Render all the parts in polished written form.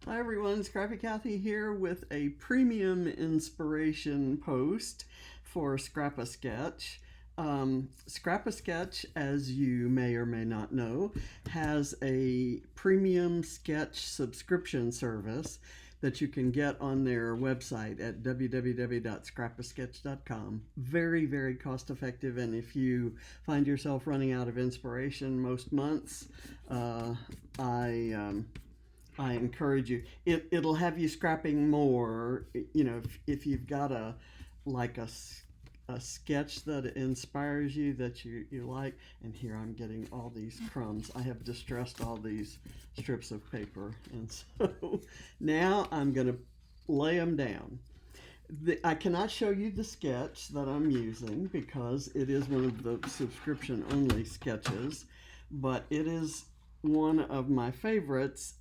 Hi everyone, Scrappy Kathy here with a premium inspiration post for Scrap a Sketch. Scrap a Sketch, as you may or may not know, has a premium sketch subscription service that you can get on their website at www.scrapasketch.com. Very, very cost effective, and if you find yourself running out of inspiration most months, I encourage you. It'll have you scrapping more. If you've got like a sketch that inspires you that you like. And here I'm getting all these crumbs. I have distressed all these strips of paper, and so now I'm gonna lay them down. I cannot show you the sketch that I'm using because it is one of the subscription only sketches, but it is one of my favorites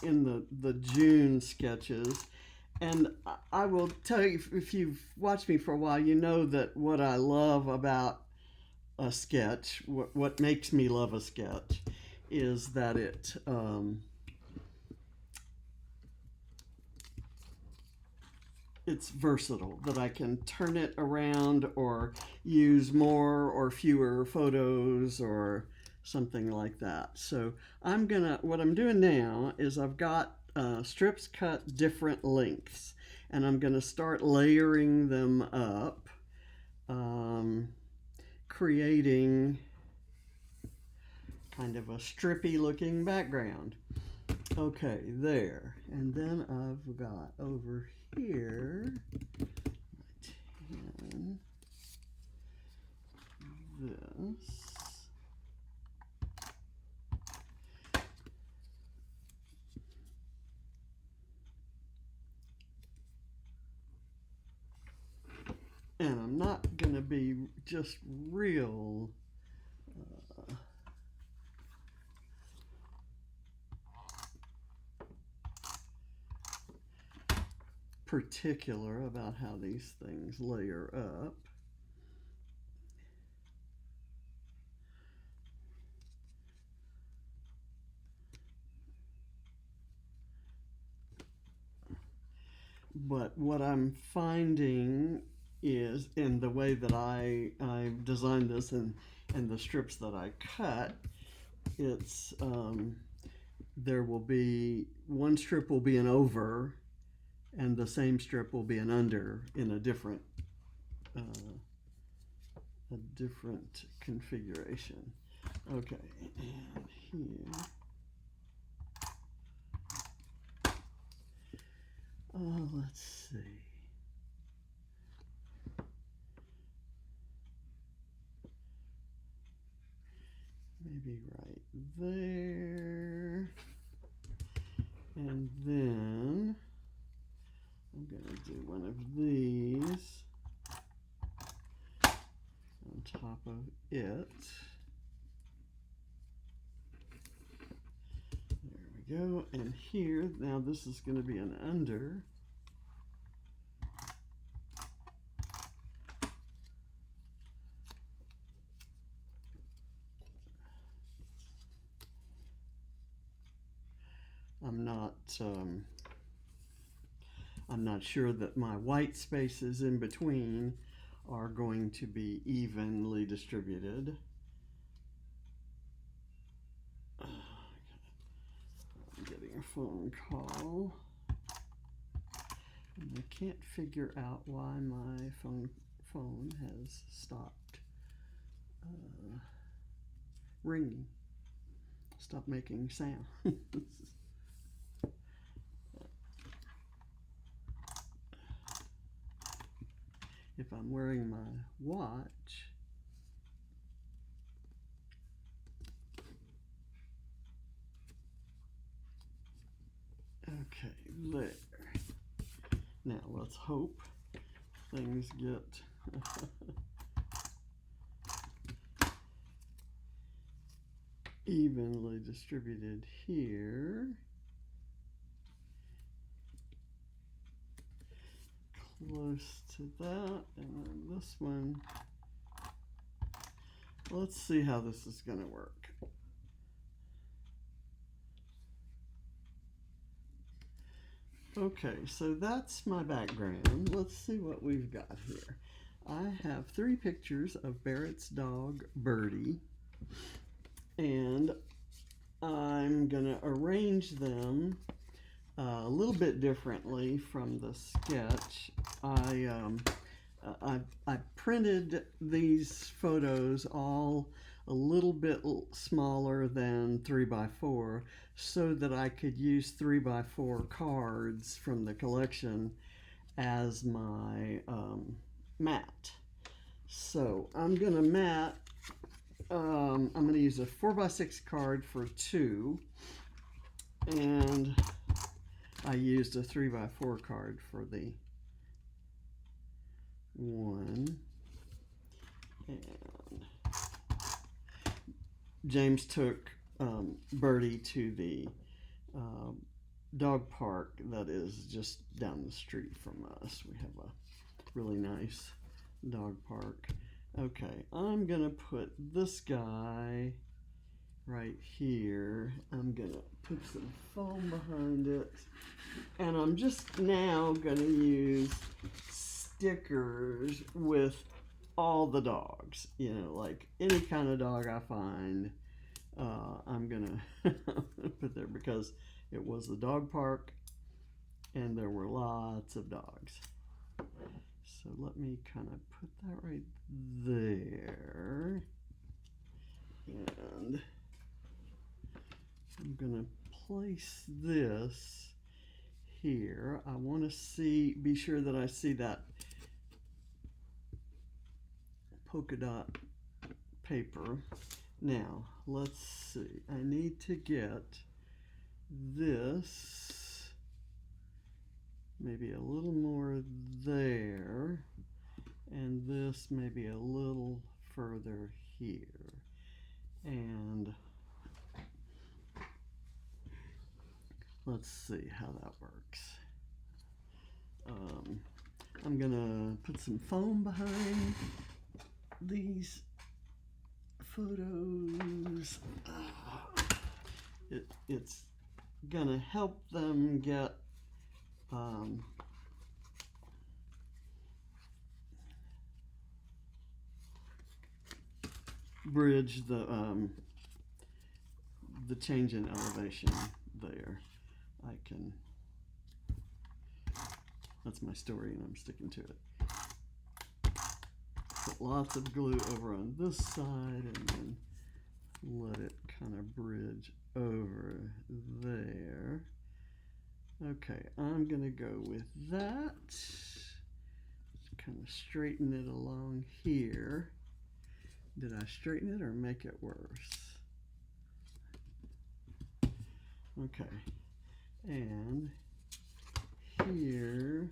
in the June sketches. And I will tell you, if you've watched me for a while, you know that what I love about a sketch, what makes me love a sketch, is that it's versatile, that I can turn it around or use more or fewer photos or something like that. So what I'm doing now is I've got strips cut different lengths, and I'm gonna start layering them up, um, creating kind of a strippy looking background. Okay, there. And then I've got over here this. And I'm not going to be just real particular about how these things layer up. But what I'm finding is, in the way that I designed this and the strips that I cut, it's there will be one strip will be an over, and the same strip will be an under in uh, a different configuration. Okay, and here. Let's see. Maybe right there. And then I'm going to do one of these on top of it. There we go. And here, now this is going to be an under. I'm not sure that my white spaces in between are going to be evenly distributed. I'm getting a phone call, and I can't figure out why my phone has stopped ringing. Stop making sound. If I'm wearing my watch, okay, there. Now let's hope things get evenly distributed here. Close to that, and then this one. Let's see how this is going to work. Okay, so that's my background. Let's see what we've got here. I have 3 pictures of Barrett's dog, Byrdie, and I'm gonna arrange them a little bit differently from the sketch. I printed these photos all a little bit smaller than 3x4 so that I could use 3x4 cards from the collection as my mat. So I'm gonna I'm gonna use a 4x6 card for 2, and I used a 3x4 card for the 1. And James took Byrdie to the dog park that is just down the street from us. We have a really nice dog park. Okay, I'm gonna put this guy right here. I'm gonna put some foam behind it, and I'm just now gonna use stickers with all the dogs, you know, like any kind of dog I find, I'm gonna put there, because it was the dog park and there were lots of dogs. So let me kind of put that right there, and I'm gonna place this here. I want to be sure that I see that polka dot paper. Now let's see, I need to get this maybe a little more there, and this maybe a little further here, and let's see how that works. I'm gonna put some foam behind these photos. It's gonna help them get bridge the change in elevation there. That's my story and I'm sticking to it. Put lots of glue over on this side and then let it kind of bridge over there. Okay, I'm gonna go with that. Kind of straighten it along here. Did I straighten it or make it worse? Okay, and here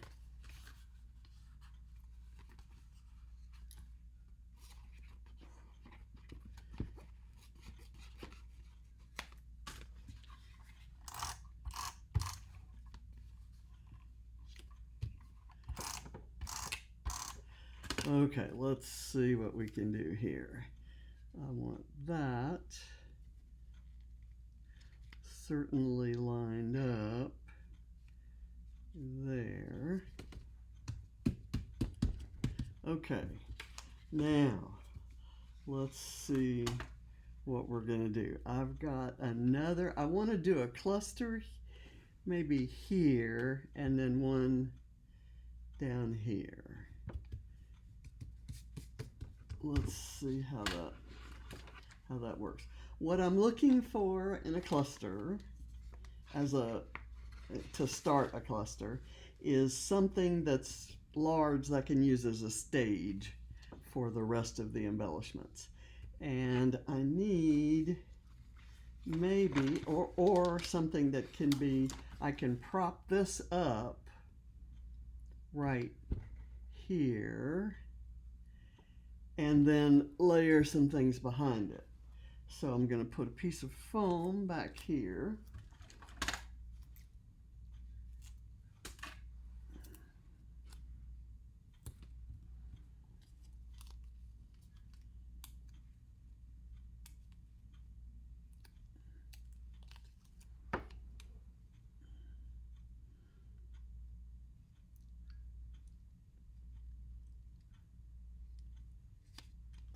okay, let's see what we can do here. I want that certainly lined up there. Okay, now let's see what we're gonna do. I've got another, I want to do a cluster maybe here and then one down here. Let's see how that works. What I'm looking for in a cluster to start a cluster is something that's large that I can use as a stage for the rest of the embellishments. And I need maybe, or something that can be, I can prop this up right here and then layer some things behind it. So I'm going to put a piece of foam back here.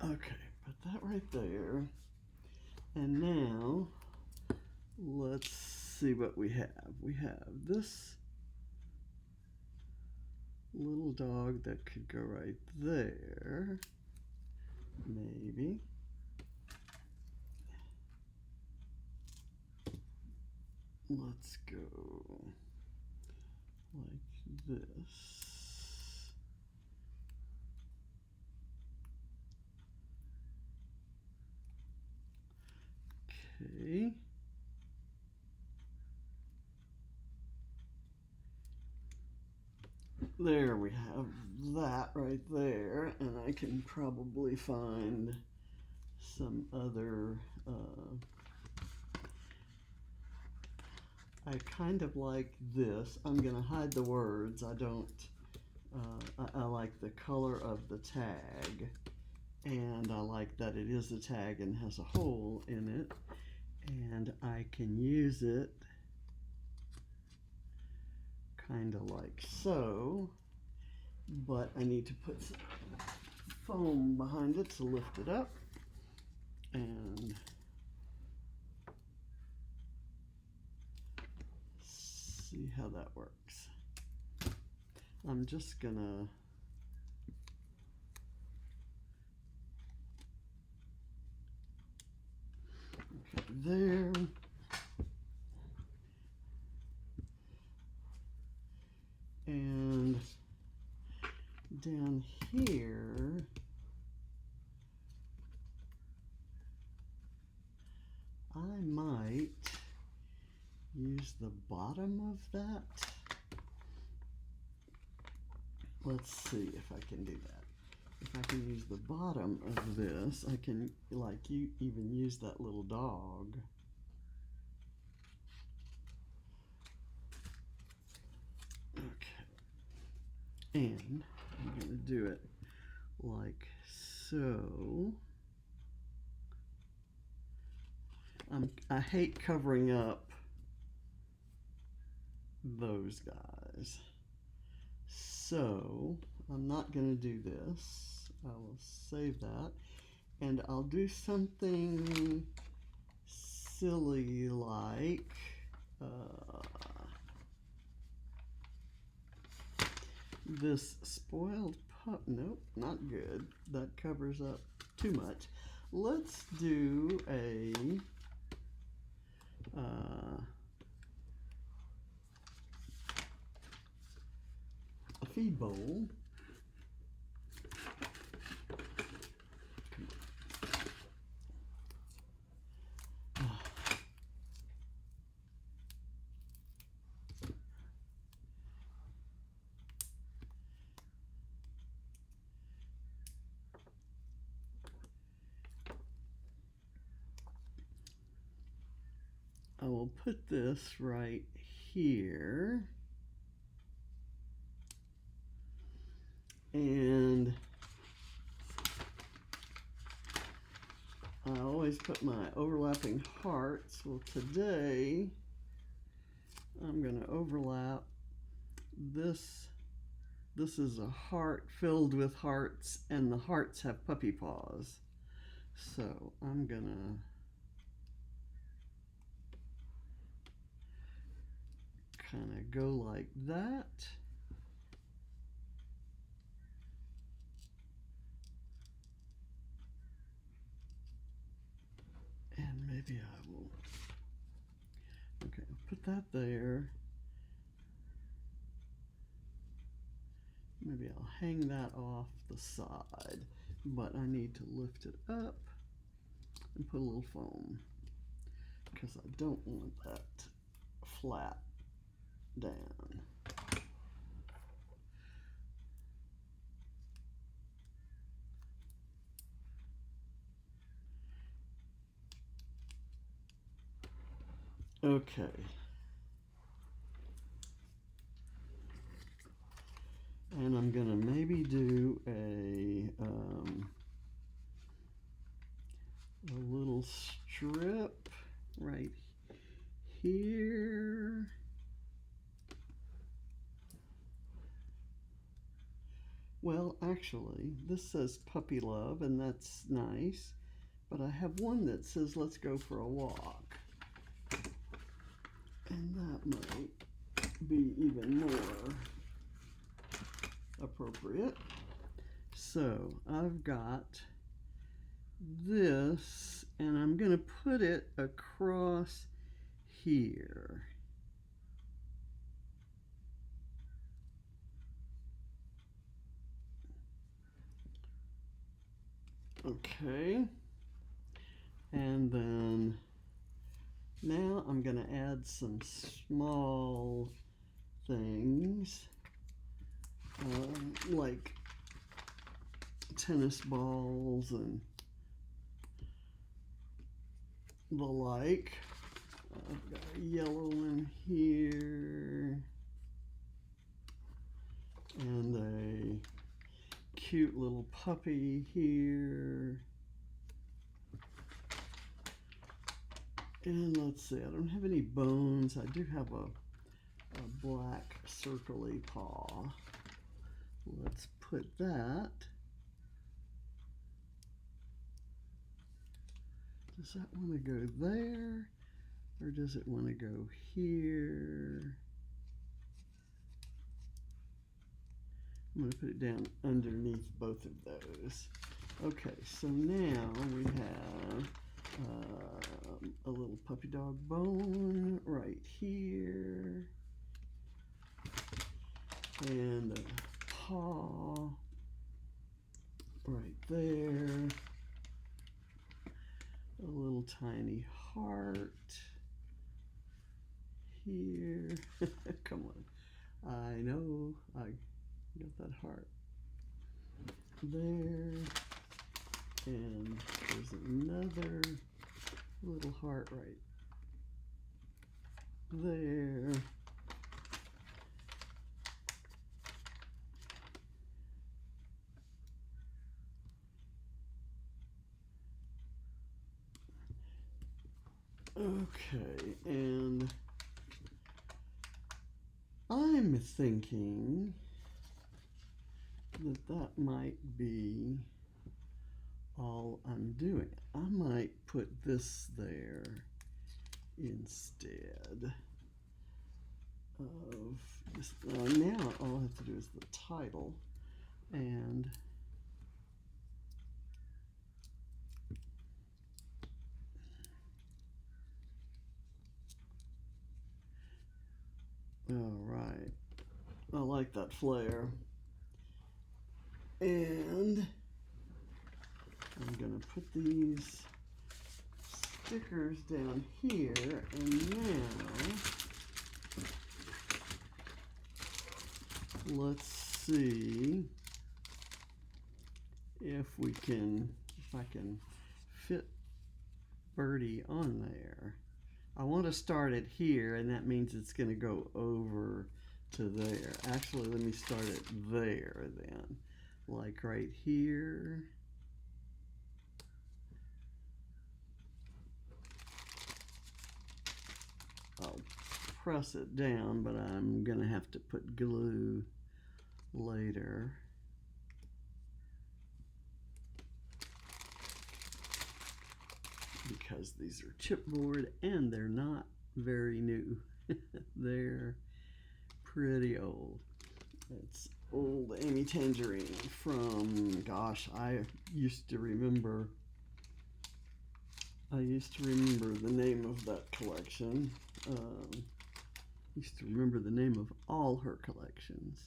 Okay, put that right there. And now let's see what we have. We have this little dog that could go right there, maybe. Let's go like this. Okay. There we have that right there, and I can probably find some other I kind of like this. I'm gonna hide the words. I don't I like the color of the tag, and I like that it is a tag and has a hole in it, and I can use it kind of like so, but I need to put some foam behind it to lift it up, and see how that works. I'm just gonna put it there. And down here, I might use the bottom of that. Let's see if I can do that. If I can use the bottom of this, I can even use that little dog. Okay. And I'm going to do it like so. I hate covering up those guys. So I'm not going to do this. I will save that. And I'll do something silly like this spoiled pup. Nope, not good. That covers up too much. Let's do a feed bowl. I will put this right here, and I always put my overlapping hearts. Well, today I'm going to overlap this. This is a heart filled with hearts, and the hearts have puppy paws. So I'm going to kind of go like that. And maybe I will, okay, I'll put that there. Maybe I'll hang that off the side, but I need to lift it up and put a little foam because I don't want that flat down. Okay. And I'm gonna maybe do a little strip right here. Well, actually, this says puppy love, and that's nice. But I have one that says let's go for a walk. And that might be even more appropriate. So I've got this, and I'm going to put it across here. Okay. And then now I'm going to add some small things like tennis balls and the like. I've got a yellow one here and a cute little puppy here. And let's see, I don't have any bones. I do have a black circly paw. Let's put that. Does that want to go there, or does it want to go here? I'm going to put it down underneath both of those. Okay, so now we have a little puppy dog bone right here, and a paw right there, a little tiny heart here. Come on, I know I got that heart there, and there's another little heart right there. Okay, and I'm thinking that might be all I'm doing. I might put this there instead of this. Now all I have to do is the title, and all right, I like that flare. And I'm gonna put these stickers down here, and now let's see if I can fit Byrdie on there. I want to start it here, and that means it's going to go over to there. Actually, let me start it there then, like right here. I'll press it down, but I'm going to have to put glue later. Because these are chipboard and they're not very new. They're pretty old. It's old Amy Tangerine from, gosh, I used to remember the name of that collection. Used to remember the name of all her collections.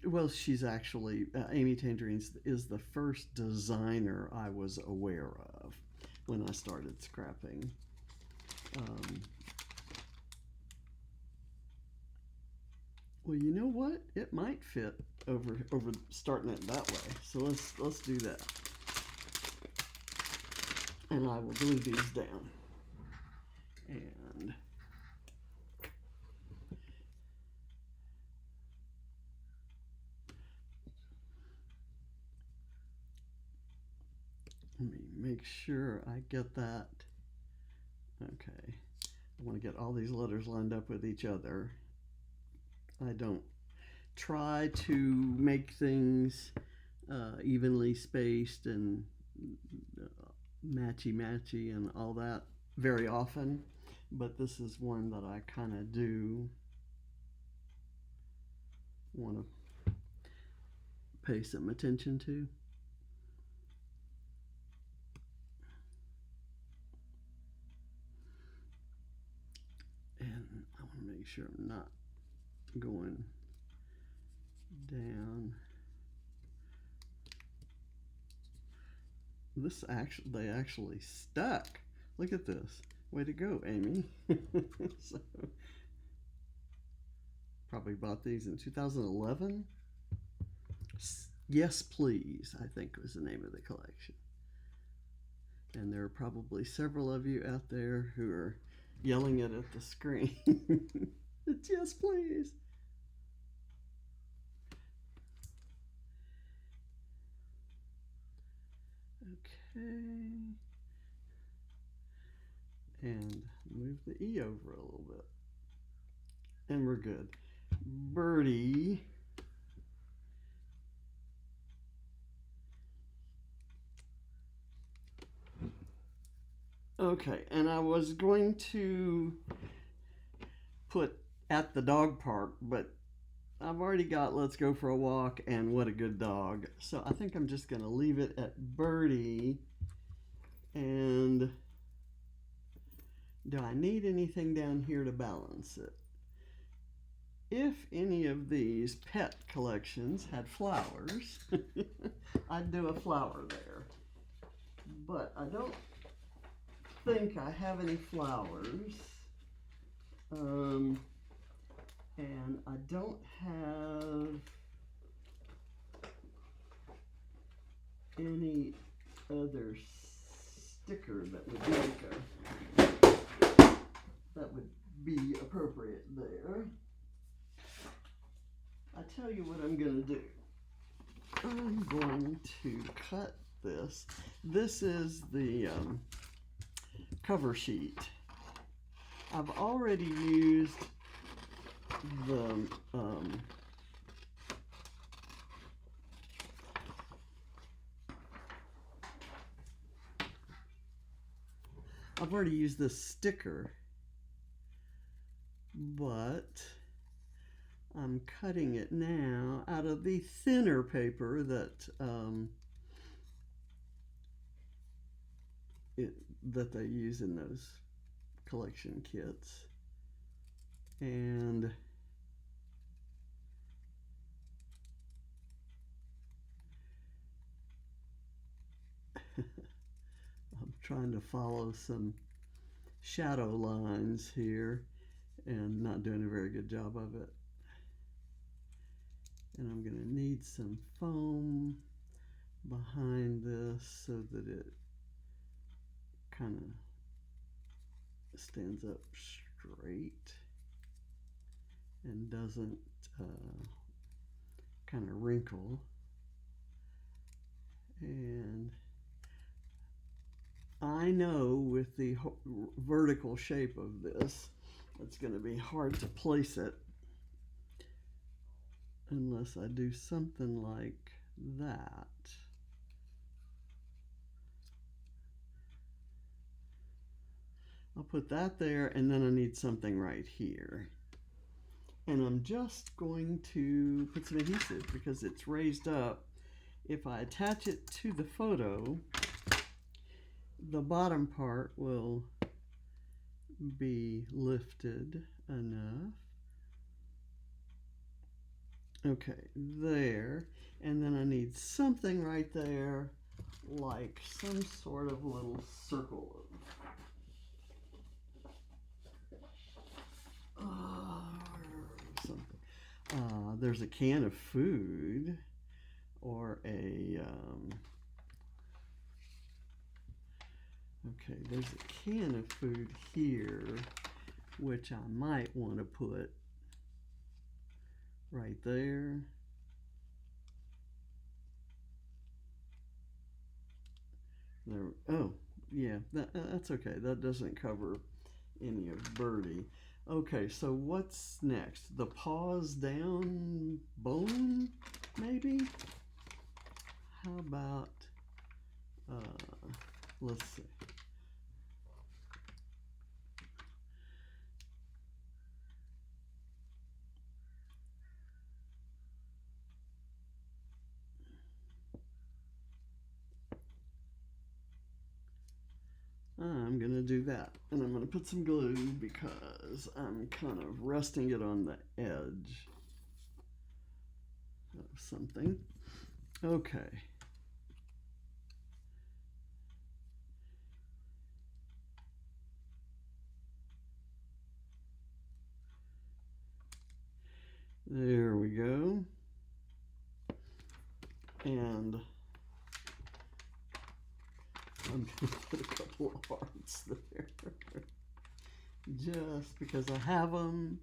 Well, she's actually, Amy Tangerine is the first designer I was aware of when I started scrapping. Well, you know what? It might fit over starting it that way. So let's do that. And I will glue these down. And let me make sure I get that. Okay. I want to get all these letters lined up with each other. I don't try to make things evenly spaced and matchy and all that very often, but this is one that I kind of do want to pay some attention to. And I want to make sure I'm not going down. They actually stuck. Look at this. Way to go, Amy. So, probably bought these in 2011. Yes, Please, I think was the name of the collection. And there are probably several of you out there who are yelling it at the screen. It's Yes, Please. Okay. And move the E over a little bit. And we're good. Byrdie. Okay, and I was going to put at the dog park, but I've already got Let's Go for a Walk and What a Good Dog. So I think I'm just going to leave it at Byrdie. And do I need anything down here to balance it? If any of these pet collections had flowers, I'd do a flower there. But I don't think I have any flowers. And I don't have any other sticker that would be appropriate there. I tell you what I'm going to do. I'm going to cut this. This is the cover sheet. I've already used the this sticker, but I'm cutting it now out of the thinner paper that that they use in those collection kits. And I'm trying to follow some shadow lines here and not doing a very good job of it. And I'm going to need some foam behind this so that it kind of stands up straight and doesn't kind of wrinkle. And I know with the vertical shape of this, it's going to be hard to place it unless I do something like that. I'll put that there, and then I need something right here. And I'm just going to put some adhesive because it's raised up. If I attach it to the photo, the bottom part will be lifted enough. Okay, there. And then I need something right there, like some sort of little circle. There's a can of food or a okay, there's a can of food here which I might want to put right there. Oh yeah, that's okay. That doesn't cover any of Byrdie. Okay, so what's next? The paws down bone, maybe? How about, let's see. I'm gonna do that, and I'm gonna put some glue because I'm kind of resting it on the edge of something. Okay. There we go. And I'm gonna put a couple of hearts there. Just because I have them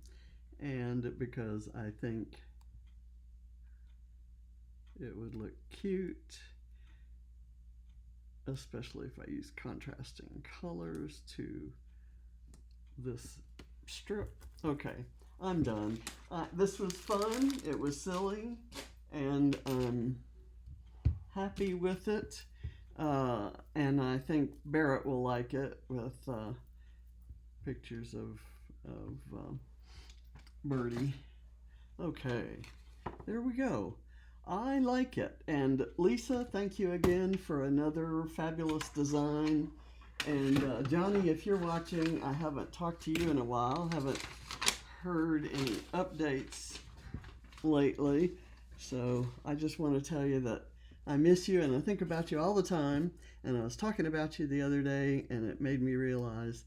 and because I think it would look cute, especially if I use contrasting colors to this strip. Okay, I'm done. This was fun. It was silly, and I'm happy with it. And I think Barrett will like it with pictures of Byrdie. Okay, there we go. I like it. And Lisa, thank you again for another fabulous design. And Johnny, if you're watching, I haven't talked to you in a while, haven't heard any updates lately. So I just want to tell you that I miss you and I think about you all the time. And I was talking about you the other day, and it made me realize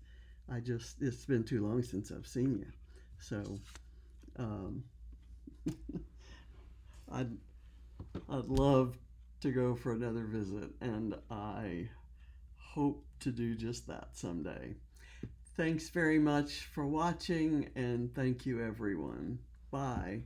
it's been too long since I've seen you. So um, I'd, I'd love to go for another visit, and I hope to do just that someday. Thanks very much for watching, and thank you, everyone. Bye.